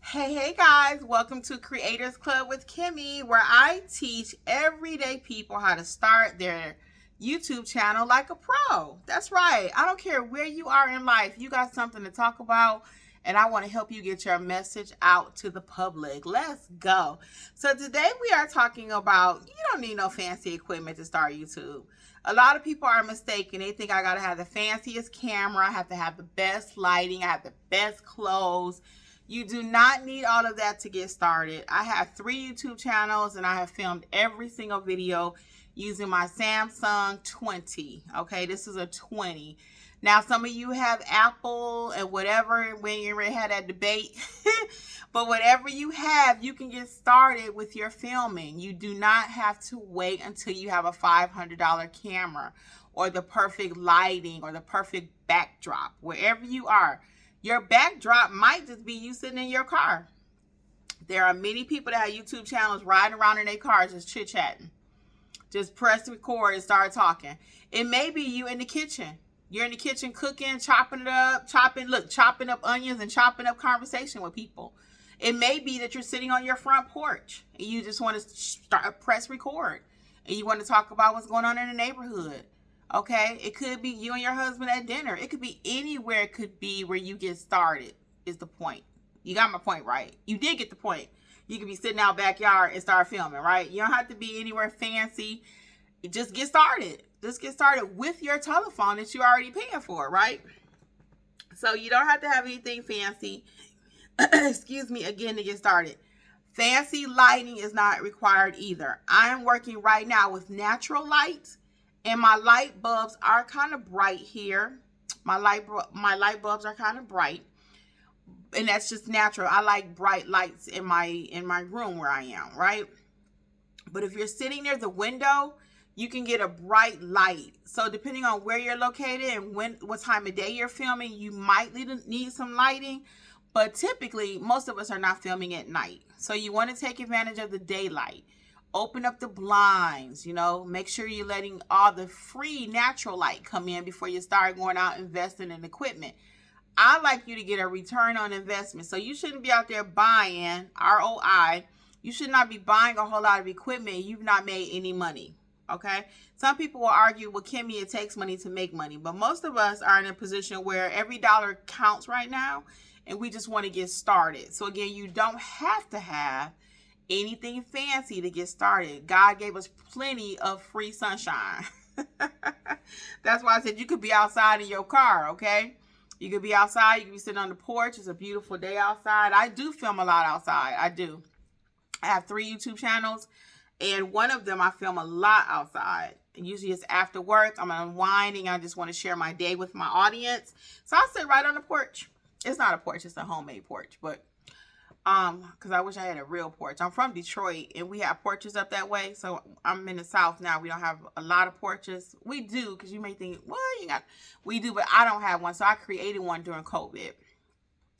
Hey guys, welcome to Kreators Klub with Kimmi, where I teach everyday people how to start their YouTube channel like a pro. That's right. I don't care where you are in life, you got something to talk about, and I want to help you get your message out to the public. Let's go. So today we are talking about you don't need no fancy equipment to start YouTube. A lot of people are mistaken. They think I got to have the fanciest camera, I have to have the best lighting, I have the best clothes. You do not need all of that to get started. I have 3 YouTube channels and I have filmed every single video using my Samsung 20. Okay, this is a 20. Now, some of you have Apple and whatever, when you already had that debate. But whatever you have, you can get started with your filming. You do not have to wait until you have a $500 camera or the perfect lighting or the perfect backdrop. Wherever you are, your backdrop might just be you sitting in your car. There are many people that have YouTube channels riding around in their cars just chit-chatting. Just press record and start talking. It may be you in the kitchen. You're in the kitchen cooking, chopping it up, chopping up onions and chopping up conversation with people. It may be that you're sitting on your front porch and you just want to press record and you want to talk about what's going on in the neighborhood. Okay, it could be you and your husband at dinner. It could be anywhere. It could be where you get started is the point. You got my point, right? You did get the point. You could be sitting out backyard and start filming, right? You don't have to be anywhere fancy. Just get started. Just get started with your telephone that you're already paying for, right? So you don't have to have anything fancy. Excuse me, again, to get started. Fancy lighting is not required either. I am working right now with natural light. And my light bulbs are kind of bright here. My light bulbs are kind of bright. And that's just natural. I like bright lights in my room where I am, right? But if you're sitting near the window, you can get a bright light. So depending on where you're located and what time of day you're filming, you might need some lighting. But typically, most of us are not filming at night. So you want to take advantage of the daylight. Open up the blinds, make sure you're letting all the free natural light come in before you start going out investing in equipment. I like you to get a return on investment. So you shouldn't be out there buying, ROI. You should not be buying a whole lot of equipment. You've not made any money. Okay. Some people will argue, well, Kimmi, it takes money to make money. But most of us are in a position where every dollar counts right now. And we just want to get started. So again, you don't have to have anything fancy to get started. God gave us plenty of free sunshine. That's why I said you could be outside in your car, okay? You could be outside. You could be sitting on the porch. It's a beautiful day outside. I do film a lot outside. I do. I have 3 YouTube channels, and one of them I film a lot outside. Usually it's after work. I'm unwinding. I just want to share my day with my audience. So I sit right on the porch. It's not a porch. It's a homemade porch, but because I wish I had a real porch. I'm from Detroit and we have porches up that way. So I'm in the South now. We don't have a lot of porches. We do, because you may think, well, we do, but I don't have one. So I created one during COVID.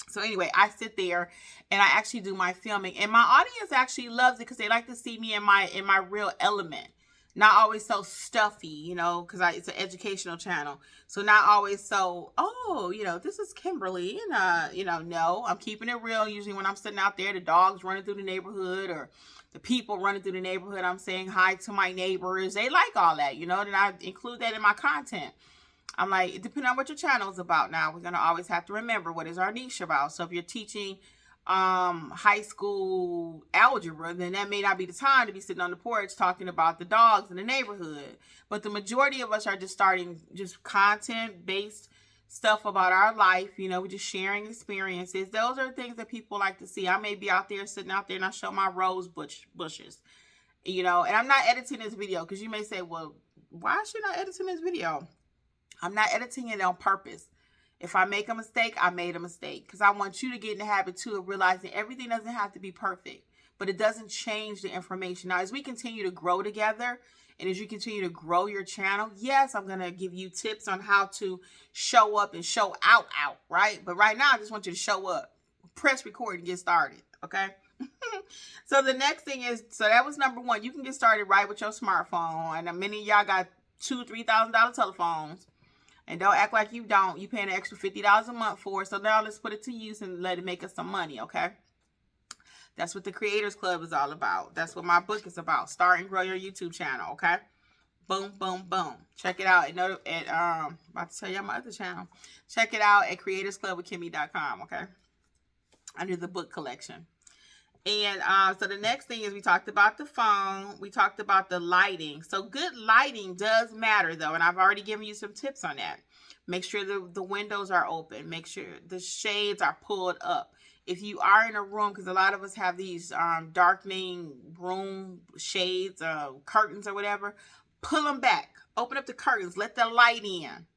So anyway, I sit there and I actually do my filming, and my audience actually loves it because they like to see me in my real element. Not always so stuffy, because it's an educational channel. So not always so, this is Kimberly. No, I'm keeping it real. Usually when I'm sitting out there, the dogs running through the neighborhood or the people running through the neighborhood, I'm saying hi to my neighbors. They like all that, and I include that in my content. I'm like, depending on what your channel is about now, we're going to always have to remember what is our niche about. So if you're teaching high school algebra, then that may not be the time to be sitting on the porch talking about the dogs in the neighborhood. But the majority of us are just starting just content based stuff about our life. We're just sharing experiences. Those are things that people like to see. I may be out there sitting out there and I show my rose bushes, and I'm not editing this video because you may say, well, why is she not editing this video? I'm not editing it on purpose. If I make a mistake, I made a mistake. Because I want you to get in the habit, too, of realizing everything doesn't have to be perfect. But it doesn't change the information. Now, as we continue to grow together, and as you continue to grow your channel, yes, I'm going to give you tips on how to show up and show out, right? But right now, I just want you to show up. Press record and get started, okay? So the next thing is, so that was number 1. You can get started right with your smartphone. And many of y'all got $2,000, $3,000 telephones. And don't act like you don't. You paying an extra $50 a month for it. So now let's put it to use and let it make us some money, okay? That's what the Creators Klub is all about. That's what my book is about. Start and grow your YouTube channel, okay? Boom, boom, boom. Check it out about to tell you my other channel. Check it out at creatorsclubwithkimmi.com, okay? Under the book collection. And so the next thing is we talked about the phone. We talked about the lighting. So good lighting does matter, though, and I've already given you some tips on that. Make sure the windows are open. Make sure the shades are pulled up. If you are in a room, because a lot of us have these darkening room shades, curtains or whatever, pull them back. Open up the curtains. Let the light in.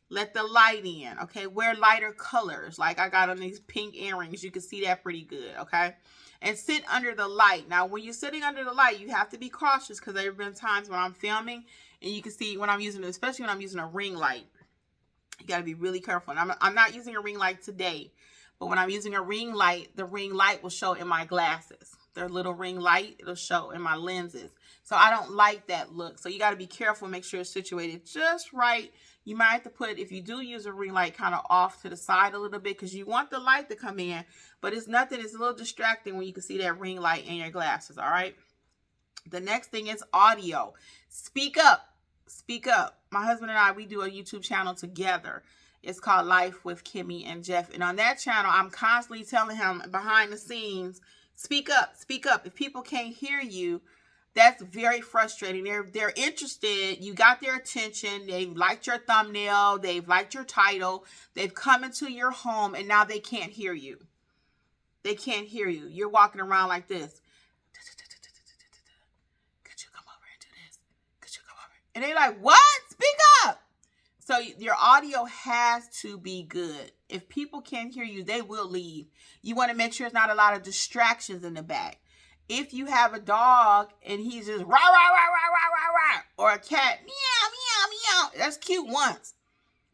Let the light in, okay? Wear lighter colors. Like I got on these pink earrings. You can see that pretty good, okay? And sit under the light. Now, when you're sitting under the light, you have to be cautious because there have been times when I'm filming and you can see when I'm using, especially when I'm using a ring light, you got to be really careful. And I'm not using a ring light today, but when I'm using a ring light, the ring light will show in my glasses. Their little ring light, it'll show in my lenses. So I don't like that look. So you got to be careful, make sure it's situated just right. You might have to put, if you do use a ring light, kind of off to the side a little bit because you want the light to come in, but it's nothing. It's a little distracting when you can see that ring light in your glasses, all right? The next thing is audio. Speak up. Speak up. My husband and I, we do a YouTube channel together. It's called Life with Kimmi and Jeff. And on that channel, I'm constantly telling him behind the scenes, speak up, speak up. If people can't hear you, that's very frustrating. They're interested. You got their attention. They've liked your thumbnail. They've liked your title. They've come into your home and now they can't hear you. They can't hear you. You're walking around like this. Could you come over and do this? Could you come over? And they're like, what? Speak up. So your audio has to be good. If people can't hear you, they will leave. You want to make sure there's not a lot of distractions in the back. If you have a dog and he's just rah, rah, rah, rah, rah, rah, rah, or a cat, meow, meow, meow, that's cute once.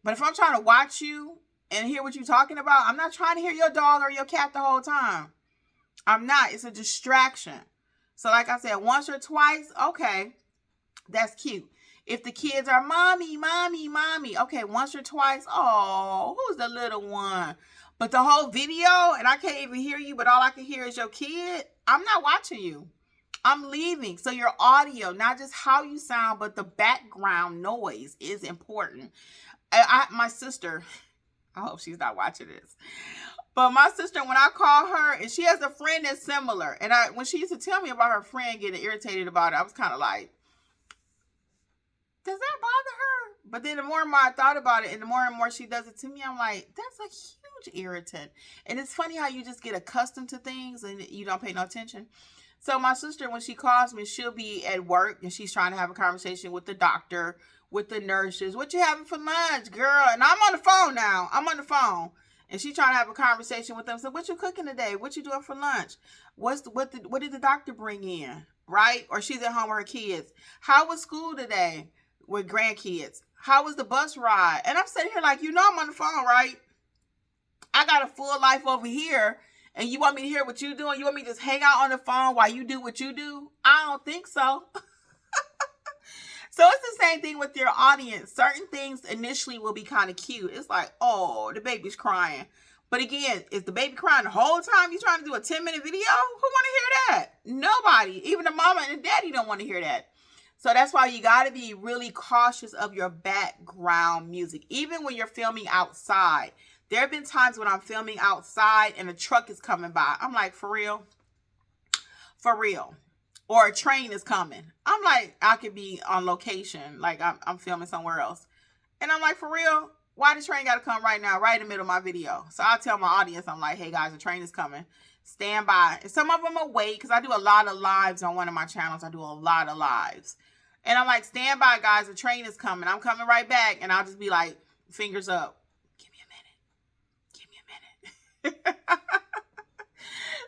But if I'm trying to watch you and hear what you're talking about, I'm not trying to hear your dog or your cat the whole time. I'm not. It's a distraction. So like I said, once or twice, okay, that's cute. If the kids are mommy, mommy, mommy, okay, once or twice, oh, who's the little one? But the whole video, and I can't even hear you, but all I can hear is your kid, I'm not watching you. I'm leaving. So your audio, not just how you sound, but the background noise is important. My sister, I hope she's not watching this, but my sister, when I call her, and she has a friend that's similar, and when she used to tell me about her friend getting irritated about it, I was kind of like, does that bother her? But then the more and more I thought about it, and the more she does it to me, I'm like, that's a huge irritant. And it's funny how you just get accustomed to things and you don't pay no attention. So my sister, when she calls me, she'll be at work and she's trying to have a conversation with the doctor, with the nurses. What you having for lunch, girl? And I'm on the phone now. I'm on the phone. And she's trying to have a conversation with them. So what you cooking today? What you doing for lunch? What did the doctor bring in? Right? Or she's at home with her kids. How was school today with grandkids? How was the bus ride? And I'm sitting here like, I'm on the phone, right? I got a full life over here. And you want me to hear what you're doing? You want me to just hang out on the phone while you do what you do? I don't think so. So it's the same thing with your audience. Certain things initially will be kind of cute. It's like, oh, the baby's crying. But again, is the baby crying the whole time you're trying to do a 10-minute video? Who want to hear that? Nobody. Even the mama and the daddy don't want to hear that. So that's why you got to be really cautious of your background music. Even when you're filming outside. There have been times when I'm filming outside and a truck is coming by. I'm like, for real? For real. Or a train is coming. I'm like, I could be on location. Like I'm filming somewhere else. And I'm like, for real? Why the train got to come right now, right in the middle of my video? So I tell my audience, I'm like, hey guys, the train is coming. Stand by. And some of them will wait because I do a lot of lives on one of my channels. I do a lot of lives. And I'm like, stand by guys, the train is coming. I'm coming right back. And I'll just be like, fingers up. Give me a minute. Give me a minute.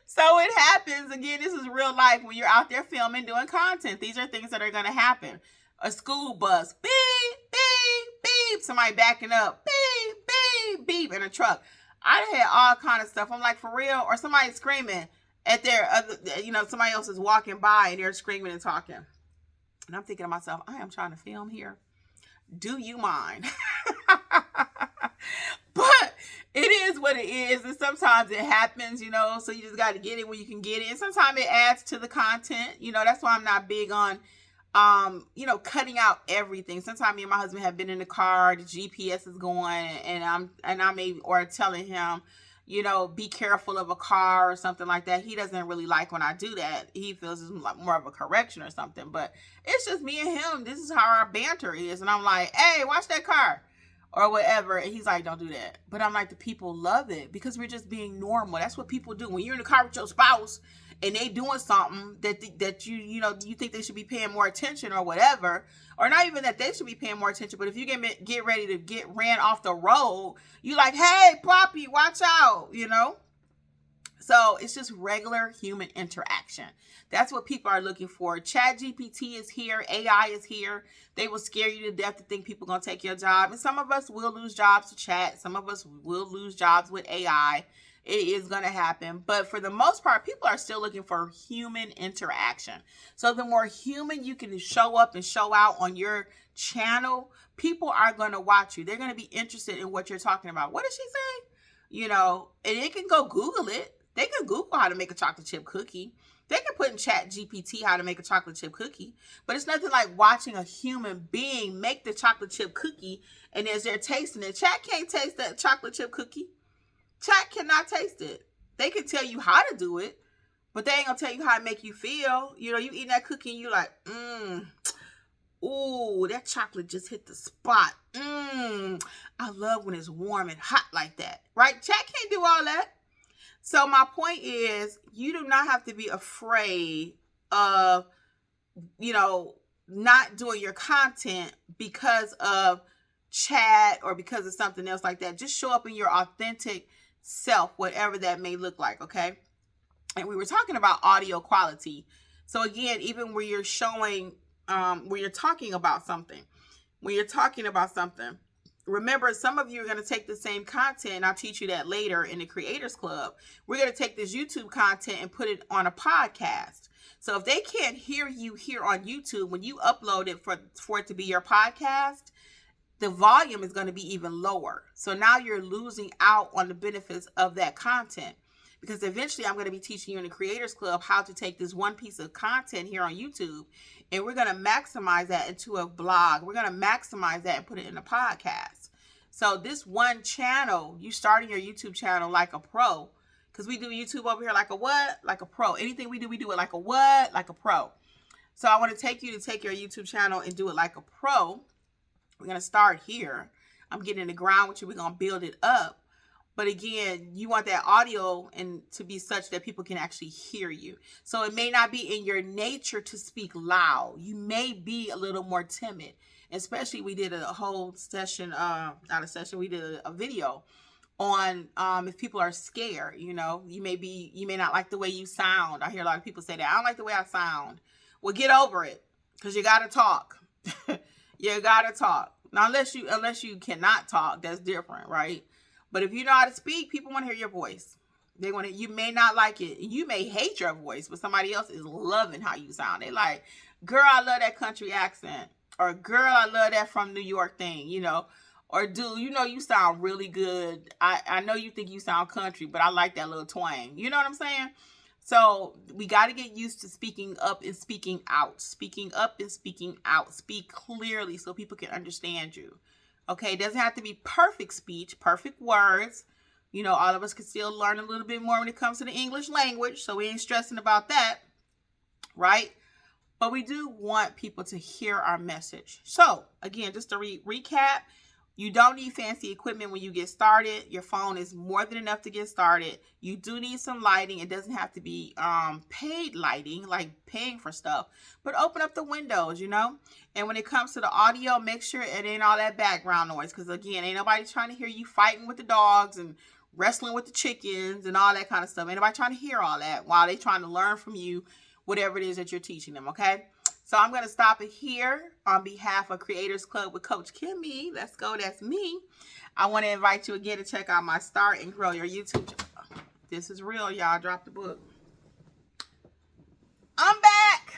So it happens. Again, this is real life when you're out there filming, doing content. These are things that are going to happen. A school bus. Beep, beep, beep. Somebody backing up. Beep, beep, beep. In a truck. I had all kind of stuff. I'm like, for real? Or somebody screaming at their other, somebody else is walking by and they're screaming and talking. And I'm thinking to myself, I am trying to film here. Do you mind? But It is what it is, and sometimes it happens, so you just got to get it when you can get it. And sometimes it adds to the content. That's why I'm not big on cutting out everything. Sometimes me and my husband have been in the car, the GPS is going, and I'm maybe or telling him, be careful of a car or something like that. He doesn't really like when I do that. He feels it's like more of a correction or something. But it's just me and him. This is how our banter is. And I'm like, hey, watch that car or whatever. And he's like, don't do that. But I'm like, the people love it because we're just being normal. That's what people do. When you're in the car with your spouse and they doing something that you think they should be paying more attention or whatever, or not even that they should be paying more attention, but if you get ready to get ran off the road, you like, hey, Poppy, watch out, So it's just regular human interaction. That's what people are looking for. Chat GPT is here. AI is here. They will scare you to death to think people are going to take your job. And some of us will lose jobs to chat. Some of us will lose jobs with AI. It is going to happen. But for the most part, people are still looking for human interaction. So the more human you can show up and show out on your channel, people are going to watch you. They're going to be interested in what you're talking about. What did she say? And they can go Google it. They can Google how to make a chocolate chip cookie. They can put in Chat GPT how to make a chocolate chip cookie. But it's nothing like watching a human being make the chocolate chip cookie, and as they're tasting it, Chat can't taste that chocolate chip cookie. Chat cannot taste it. They can tell you how to do it, but they ain't gonna tell you how to make you feel. You eat that cookie and you like, ooh, that chocolate just hit the spot. I love when it's warm and hot like that, right? Chat can't do all that. So my point is, you do not have to be afraid of, not doing your content because of chat or because of something else like that. Just show up in your authentic self, whatever that may look like, okay? And we were talking about audio quality. So again, even where you're showing, where you're talking about something, remember, some of you are going to take the same content, and I'll teach you that later in the Creators Klub. We're going to take this YouTube content and put it on a podcast. So if they can't hear you here on YouTube, when you upload it for it to be your podcast, the volume is going to be even lower. So now you're losing out on the benefits of that content. Because eventually I'm going to be teaching you in the Creators Klub how to take this one piece of content here on YouTube, and we're going to maximize that into a blog. We're going to maximize that and put it in a podcast. So this one channel, you starting your YouTube channel like a pro, because we do YouTube over here like a what? Like a pro. Anything we do it like a what? Like a pro. So I want to take you to take your YouTube channel and do it like a pro. We're going to start here. I'm getting in the ground with you. We're going to build it up. But again, you want that audio and to be such that people can actually hear you. So it may not be in your nature to speak loud. You may be a little more timid. Especially, we did a whole session, we did a video on if people are scared. You may not like the way you sound. I hear a lot of people say that. I don't like the way I sound. Well, get over it, because you got to talk. You got to talk. Now, unless you cannot talk, that's different, right? But if you know how to speak, people want to hear your voice. You may not like it. You may hate your voice, but somebody else is loving how you sound. They like, girl, I love that country accent. Or, girl, I love that from New York thing, Or, dude, you sound really good. I know you think you sound country, but I like that little twang. You know what I'm saying? So we got to get used to speaking up and speaking out. Speaking up and speaking out. Speak clearly so people can understand you. Okay, it doesn't have to be perfect speech, perfect words. All of us can still learn a little bit more when it comes to the English language, so we ain't stressing about that, right? But we do want people to hear our message. So, again, just to recap, you don't need fancy equipment when you get started. Your phone is more than enough to get started. You do need some lighting. It doesn't have to be paid lighting, like paying for stuff. But open up the windows, And when it comes to the audio, make sure it ain't all that background noise. Because, again, ain't nobody trying to hear you fighting with the dogs and wrestling with the chickens and all that kind of stuff. Ain't nobody trying to hear all that while they trying to learn from you whatever it is that you're teaching them, okay? So I'm going to stop it here on behalf of Creators Klub with Coach Kimmi. Let's go. That's me. I want to invite you again to check out my Start and Grow Your YouTube channel. This is real, y'all. Drop the book. I'm back.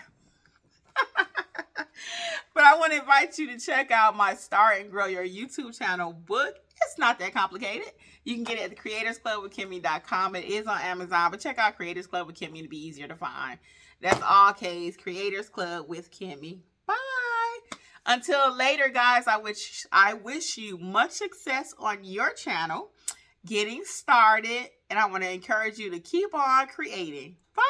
But I I want to invite you to check out my Start and Grow Your YouTube Channel book. It's not that complicated. You can get it at the creatorsclubwithkimmi.com. It is on Amazon, but check out Creators Klub with Kimmi to be easier to find. That's all K's, Creators Klub with Kimmi. Bye. Until later, guys, I wish you much success on your channel, getting started, and I want to encourage you to keep on creating. Bye.